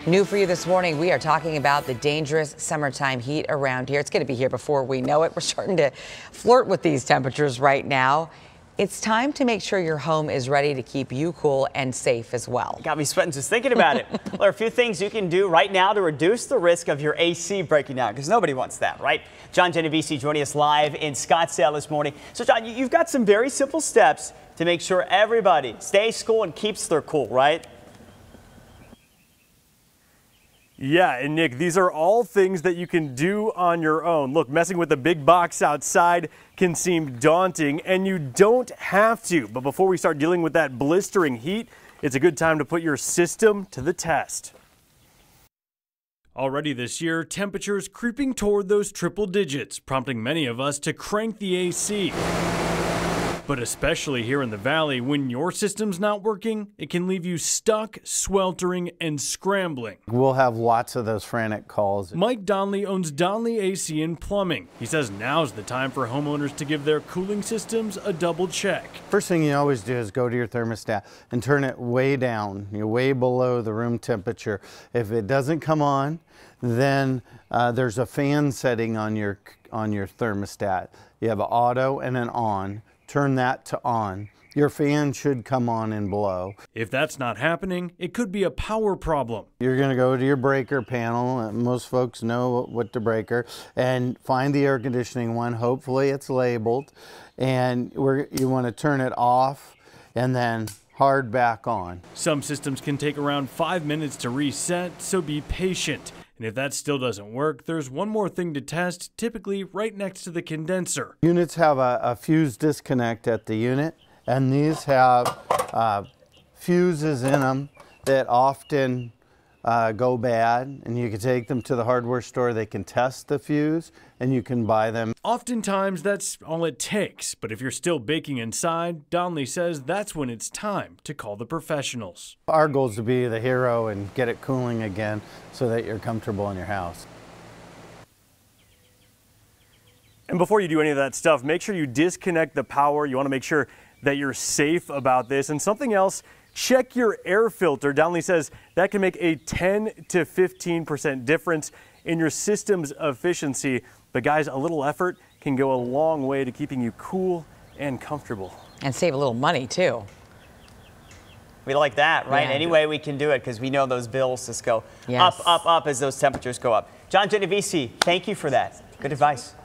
New for you this morning, we are talking about the dangerous summertime heat around here. It's going to be here before we know it. We're starting to flirt with these temperatures right now. It's time to make sure your home is ready to keep you cool and safe as well. Got me sweating just thinking about it. Well, there are a few things you can do right now to reduce the risk of your AC breaking down, because nobody wants that, right? John Genovese joining us live in Scottsdale this morning. So, John, you've got some very simple steps to make sure everybody stays cool and keeps their cool, right? Yeah, and Nick, these are all things that you can do on your own. Look, messing with the big box outside can seem daunting, and you don't have to. But before we start dealing with that blistering heat, it's a good time to put your system to the test. Already this year, temperatures creeping toward those triple digits, prompting many of us to crank the AC. But especially here in the Valley, when your system's not working, it can leave you stuck, sweltering, and scrambling. We'll have lots of those frantic calls. Mike Donnelly owns Donnelly AC and Plumbing. He says now's the time for homeowners to give their cooling systems a double check. First thing you always do is go to your thermostat and turn it way down, way below the room temperature. If it doesn't come on, then there's a fan setting on your thermostat. You have an auto and an on. Turn that to on. Your fan should come on and blow. If that's not happening, it could be a power problem. You're going to go to your breaker panel. Most folks know what the breaker, and find the air conditioning one. Hopefully it's labeled, and you want to turn it off and then hard back on. Some systems can take around 5 minutes to reset, so be patient. And if that still doesn't work, there's one more thing to test, typically right next to the condenser. Units have a fuse disconnect at the unit, and these have fuses in them that often go bad, and you can take them to the hardware store. They can test the fuse, and you can buy them. Oftentimes, that's all it takes. But if you're still baking inside, Donnelly says that's when it's time to call the professionals. Our goal is to be the hero and get it cooling again so that you're comfortable in your house. And before you do any of that stuff, make sure you disconnect the power. You want to make sure that you're safe about this. And something else, check your air filter. Donnelly says that can make a 10 to 15% difference in your system's efficiency. But guys, a little effort can go a long way to keeping you cool and comfortable. And save a little money, too. We like that, right? Yeah. Any way we can do it, because we know those bills just go Yes. up as those temperatures go up. John Genovese, thank you for that. Good advice.